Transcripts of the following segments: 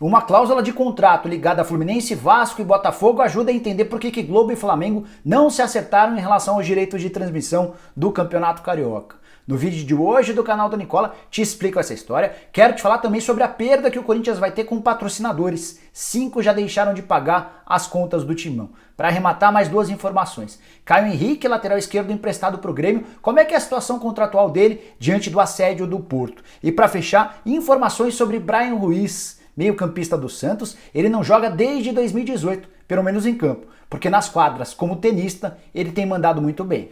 Uma cláusula de contrato ligada a Fluminense, Vasco e Botafogo ajuda a entender por que Globo e Flamengo não se acertaram em relação aos direitos de transmissão do Campeonato Carioca. No vídeo de hoje do canal do Nicola, te explico essa história. Quero te falar também sobre a perda que o Corinthians vai ter com patrocinadores. 5 já deixaram de pagar as contas do Timão. Para arrematar, mais 2 informações. Caio Henrique, lateral esquerdo emprestado para o Grêmio, como é que é a situação contratual dele diante do assédio do Porto? E para fechar, informações sobre Bryan Ruiz, meio-campista do Santos. Ele não joga desde 2018, pelo menos em campo, porque nas quadras, como tenista, ele tem mandado muito bem.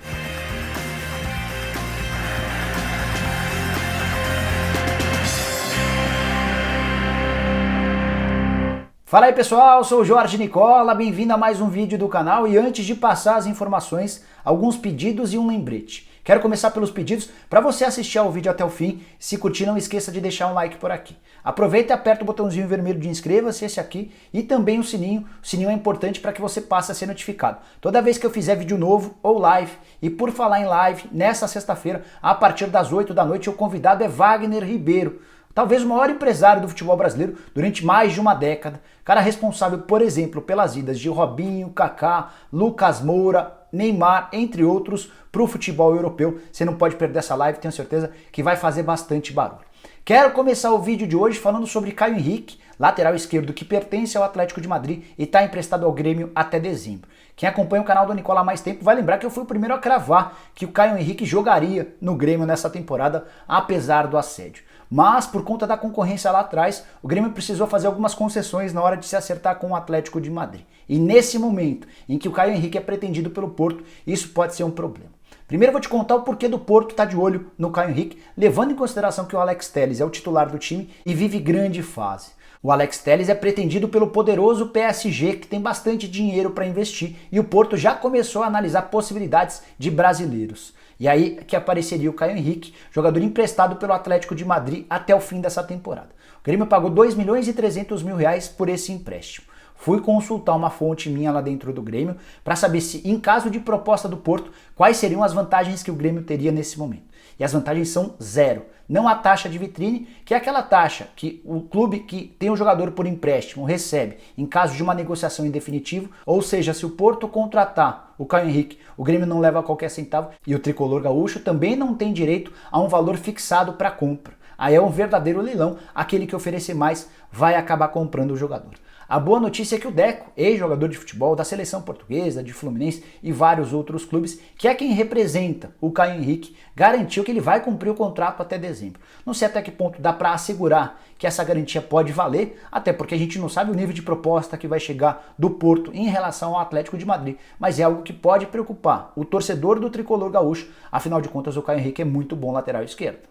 Fala aí pessoal, sou o Jorge Nicola, bem-vindo a mais um vídeo do canal e antes de passar as informações, alguns pedidos e um lembrete. Quero começar pelos pedidos para você assistir ao vídeo até o fim. Se curtir, não esqueça de deixar um like por aqui. Aproveita e aperta o botãozinho vermelho de inscreva-se, esse aqui, e também o sininho. O sininho é importante para que você passe a ser notificado toda vez que eu fizer vídeo novo ou live. E por falar em live, nessa sexta-feira, a partir das 8 da noite, o convidado é Wagner Ribeiro. Talvez o maior empresário do futebol brasileiro durante mais de uma década. Cara responsável, por exemplo, pelas idas de Robinho, Kaká, Lucas Moura, Neymar, entre outros, para o futebol europeu. Você não pode perder essa live, tenho certeza que vai fazer bastante barulho. Quero começar o vídeo de hoje falando sobre Caio Henrique, lateral esquerdo que pertence ao Atlético de Madrid e está emprestado ao Grêmio até dezembro. Quem acompanha o canal do Nicola há mais tempo vai lembrar que eu fui o primeiro a cravar que o Caio Henrique jogaria no Grêmio nessa temporada, apesar do assédio. Mas, por conta da concorrência lá atrás, o Grêmio precisou fazer algumas concessões na hora de se acertar com o Atlético de Madrid. E nesse momento em que o Caio Henrique é pretendido pelo Porto, isso pode ser um problema. Primeiro eu vou te contar o porquê do Porto estar de olho no Caio Henrique, levando em consideração que o Alex Telles é o titular do time e vive grande fase. O Alex Telles é pretendido pelo poderoso PSG, que tem bastante dinheiro para investir, e o Porto já começou a analisar possibilidades de brasileiros. E aí que apareceria o Caio Henrique, jogador emprestado pelo Atlético de Madrid até o fim dessa temporada. O Grêmio pagou 2 milhões e 300 mil reais por esse empréstimo. Fui consultar uma fonte minha lá dentro do Grêmio para saber se, em caso de proposta do Porto, quais seriam as vantagens que o Grêmio teria nesse momento. E as vantagens são zero. Não a taxa de vitrine, que é aquela taxa que o clube que tem o jogador por empréstimo recebe em caso de uma negociação em definitivo, ou seja, se o Porto contratar o Caio Henrique, o Grêmio não leva qualquer centavo e o tricolor gaúcho também não tem direito a um valor fixado para compra. Aí é um verdadeiro leilão, aquele que oferecer mais vai acabar comprando o jogador. A boa notícia é que o Deco, ex-jogador de futebol da seleção portuguesa, de Fluminense e vários outros clubes, que é quem representa o Caio Henrique, garantiu que ele vai cumprir o contrato até dezembro. Não sei até que ponto dá para assegurar que essa garantia pode valer, até porque a gente não sabe o nível de proposta que vai chegar do Porto em relação ao Atlético de Madrid, mas é algo que pode preocupar o torcedor do tricolor gaúcho, afinal de contas o Caio Henrique é muito bom lateral esquerdo.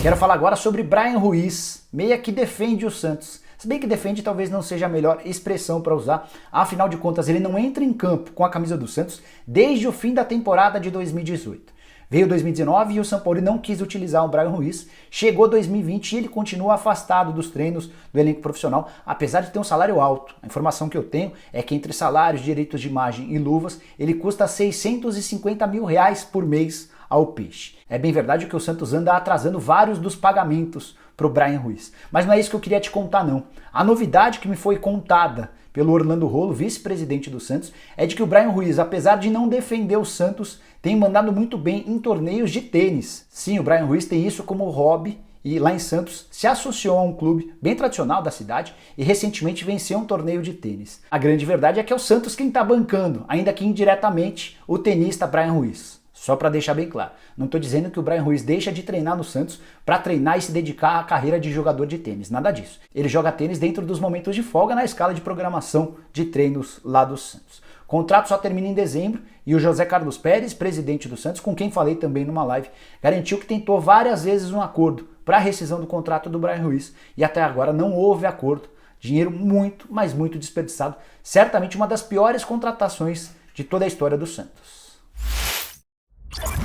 Quero falar agora sobre Bryan Ruiz, meia que defende o Santos. Se bem que defende talvez não seja a melhor expressão para usar, afinal de contas ele não entra em campo com a camisa do Santos desde o fim da temporada de 2018. Veio 2019 e o São Paulo não quis utilizar o Bryan Ruiz, chegou 2020 e ele continua afastado dos treinos do elenco profissional, apesar de ter um salário alto. A informação que eu tenho é que entre salários, direitos de imagem e luvas, ele custa 650 mil reais por mês ao Peixe. É bem verdade que o Santos anda atrasando vários dos pagamentos para o Bryan Ruiz. Mas não é isso que eu queria te contar não. A novidade que me foi contada pelo Orlando Rolo, vice-presidente do Santos, é de que o Bryan Ruiz, apesar de não defender o Santos, tem mandado muito bem em torneios de tênis. Sim, o Bryan Ruiz tem isso como hobby e lá em Santos se associou a um clube bem tradicional da cidade e recentemente venceu um torneio de tênis. A grande verdade é que é o Santos quem está bancando, ainda que indiretamente, o tenista Bryan Ruiz. Só para deixar bem claro, não estou dizendo que o Bryan Ruiz deixa de treinar no Santos para treinar e se dedicar à carreira de jogador de tênis, nada disso. Ele joga tênis dentro dos momentos de folga na escala de programação de treinos lá do Santos. O contrato só termina em dezembro e o José Carlos Pérez, presidente do Santos, com quem falei também numa live, garantiu que tentou várias vezes um acordo para a rescisão do contrato do Bryan Ruiz e até agora não houve acordo. Dinheiro muito, mas muito desperdiçado. Certamente uma das piores contratações de toda a história do Santos.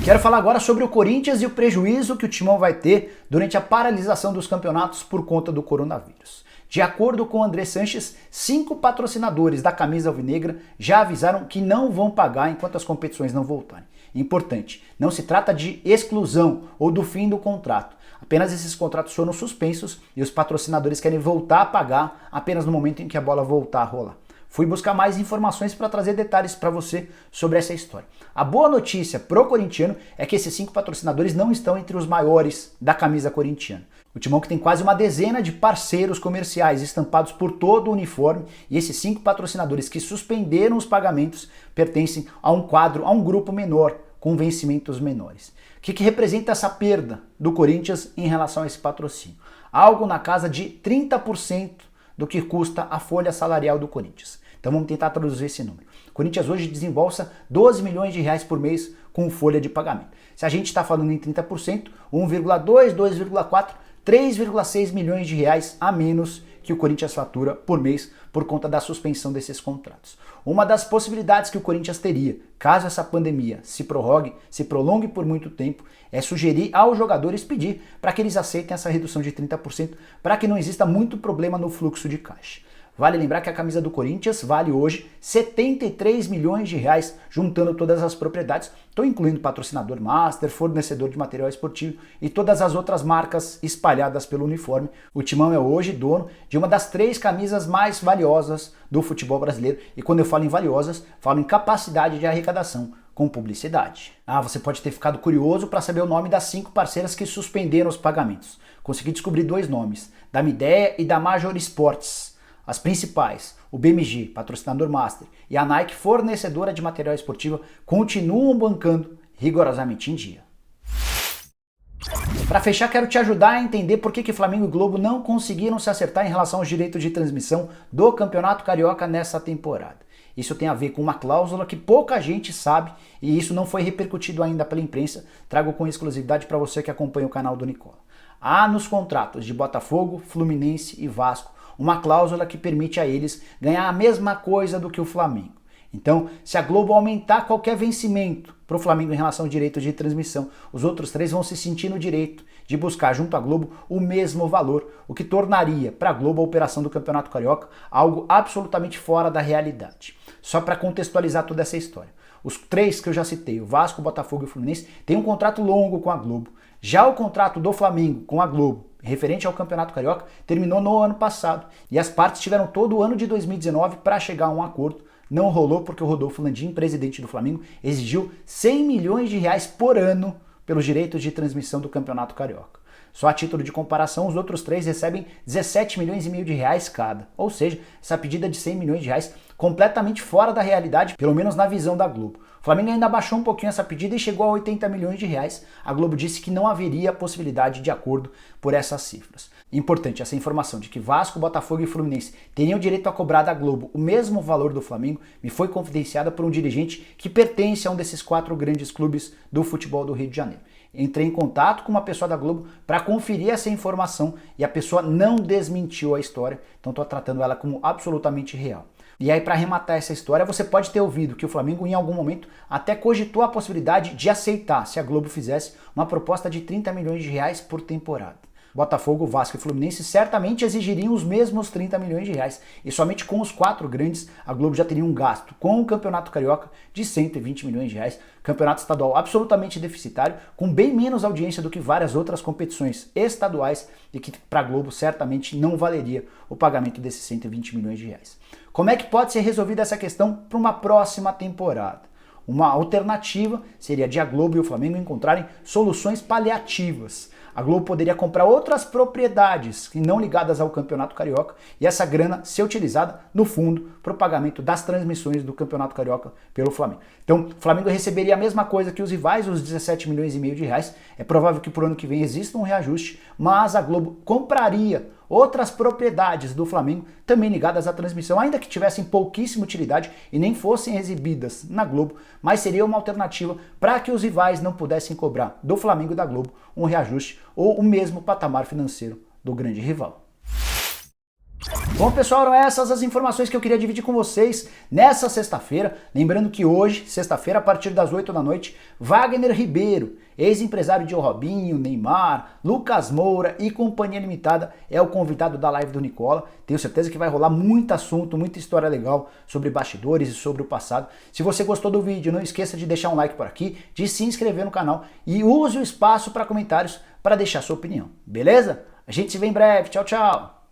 Quero falar agora sobre o Corinthians e o prejuízo que o Timão vai ter durante a paralisação dos campeonatos por conta do coronavírus. De acordo com André Sanches, 5 patrocinadores da camisa alvinegra já avisaram que não vão pagar enquanto as competições não voltarem. Importante, não se trata de exclusão ou do fim do contrato. Apenas esses contratos foram suspensos e os patrocinadores querem voltar a pagar apenas no momento em que a bola voltar a rolar. Fui buscar mais informações para trazer detalhes para você sobre essa história. A boa notícia pro corintiano é que esses 5 patrocinadores não estão entre os maiores da camisa corintiana. O Timão que tem quase uma dezena de parceiros comerciais estampados por todo o uniforme, e esses 5 patrocinadores que suspenderam os pagamentos pertencem a um quadro, a um grupo menor, com vencimentos menores. O que representa essa perda do Corinthians em relação a esse patrocínio? Algo na casa de 30% do que custa a folha salarial do Corinthians. Então vamos tentar traduzir esse número. O Corinthians hoje desembolsa 12 milhões de reais por mês com folha de pagamento. Se a gente está falando em 30%, 1,2, 2,4, 3,6 milhões de reais a menos que o Corinthians fatura por mês por conta da suspensão desses contratos. Uma das possibilidades que o Corinthians teria, caso essa pandemia se prolongue por muito tempo, é sugerir aos jogadores pedir para que eles aceitem essa redução de 30% para que não exista muito problema no fluxo de caixa. Vale lembrar que a camisa do Corinthians vale hoje 73 milhões de reais, juntando todas as propriedades. Estou incluindo patrocinador master, fornecedor de material esportivo e todas as outras marcas espalhadas pelo uniforme. O Timão é hoje dono de uma das 3 camisas mais valiosas do futebol brasileiro. E quando eu falo em valiosas, falo em capacidade de arrecadação com publicidade. Você pode ter ficado curioso para saber o nome das 5 parceiras que suspenderam os pagamentos. Consegui descobrir 2 nomes, da Midea e da Major Sports. As principais, o BMG, patrocinador master, e a Nike, fornecedora de material esportivo, continuam bancando rigorosamente em dia. Para fechar, quero te ajudar a entender por que Flamengo e Globo não conseguiram se acertar em relação aos direitos de transmissão do Campeonato Carioca nessa temporada. Isso tem a ver com uma cláusula que pouca gente sabe e isso não foi repercutido ainda pela imprensa. Trago com exclusividade para você que acompanha o canal do Nicola. Há nos contratos de Botafogo, Fluminense e Vasco uma cláusula que permite a eles ganhar a mesma coisa do que o Flamengo. Então, se a Globo aumentar qualquer vencimento para o Flamengo em relação ao direito de transmissão, os outros 3 vão se sentir no direito de buscar junto à Globo o mesmo valor, o que tornaria para a Globo a operação do Campeonato Carioca algo absolutamente fora da realidade. Só para contextualizar toda essa história. Os 3 que eu já citei, o Vasco, o Botafogo e o Fluminense, têm um contrato longo com a Globo. Já o contrato do Flamengo com a Globo, referente ao Campeonato Carioca, terminou no ano passado. E as partes tiveram todo o ano de 2019 para chegar a um acordo. Não rolou porque o Rodolfo Landim, presidente do Flamengo, exigiu 100 milhões de reais por ano pelos direitos de transmissão do Campeonato Carioca. Só a título de comparação, os outros 3 recebem 17 milhões e meio de reais cada. Ou seja, essa pedida de 100 milhões de reais completamente fora da realidade, pelo menos na visão da Globo. O Flamengo ainda baixou um pouquinho essa pedida e chegou a 80 milhões de reais. A Globo disse que não haveria possibilidade de acordo por essas cifras. Importante essa informação de que Vasco, Botafogo e Fluminense teriam direito a cobrar da Globo o mesmo valor do Flamengo me foi confidenciada por um dirigente que pertence a um desses 4 grandes clubes do futebol do Rio de Janeiro. Entrei em contato com uma pessoa da Globo para conferir essa informação e a pessoa não desmentiu a história, então estou tratando ela como absolutamente real. E aí, para arrematar essa história, você pode ter ouvido que o Flamengo em algum momento até cogitou a possibilidade de aceitar, se a Globo fizesse, uma proposta de 30 milhões de reais por temporada. Botafogo, Vasco e Fluminense certamente exigiriam os mesmos 30 milhões de reais. E somente com os 4 grandes, a Globo já teria um gasto com o Campeonato Carioca de 120 milhões de reais. Campeonato estadual absolutamente deficitário, com bem menos audiência do que várias outras competições estaduais e que para a Globo certamente não valeria o pagamento desses 120 milhões de reais. Como é que pode ser resolvida essa questão para uma próxima temporada? Uma alternativa seria de a Globo e o Flamengo encontrarem soluções paliativas. A Globo poderia comprar outras propriedades que não ligadas ao Campeonato Carioca e essa grana ser utilizada no fundo para o pagamento das transmissões do Campeonato Carioca pelo Flamengo. Então, o Flamengo receberia a mesma coisa que os rivais, os 17 milhões e meio de reais. É provável que por ano que vem exista um reajuste, mas a Globo compraria outras propriedades do Flamengo também ligadas à transmissão, ainda que tivessem pouquíssima utilidade e nem fossem exibidas na Globo, mas seria uma alternativa para que os rivais não pudessem cobrar do Flamengo e da Globo um reajuste ou o mesmo patamar financeiro do grande rival. Bom, pessoal, eram essas as informações que eu queria dividir com vocês nessa sexta-feira. Lembrando que hoje, sexta-feira, a partir das 8 da noite, Wagner Ribeiro, ex-empresário de Robinho, Neymar, Lucas Moura e Companhia Limitada, é o convidado da live do Nicola. Tenho certeza que vai rolar muito assunto, muita história legal sobre bastidores e sobre o passado. Se você gostou do vídeo, não esqueça de deixar um like por aqui, de se inscrever no canal e use o espaço para comentários para deixar sua opinião, beleza? A gente se vê em breve. Tchau, tchau!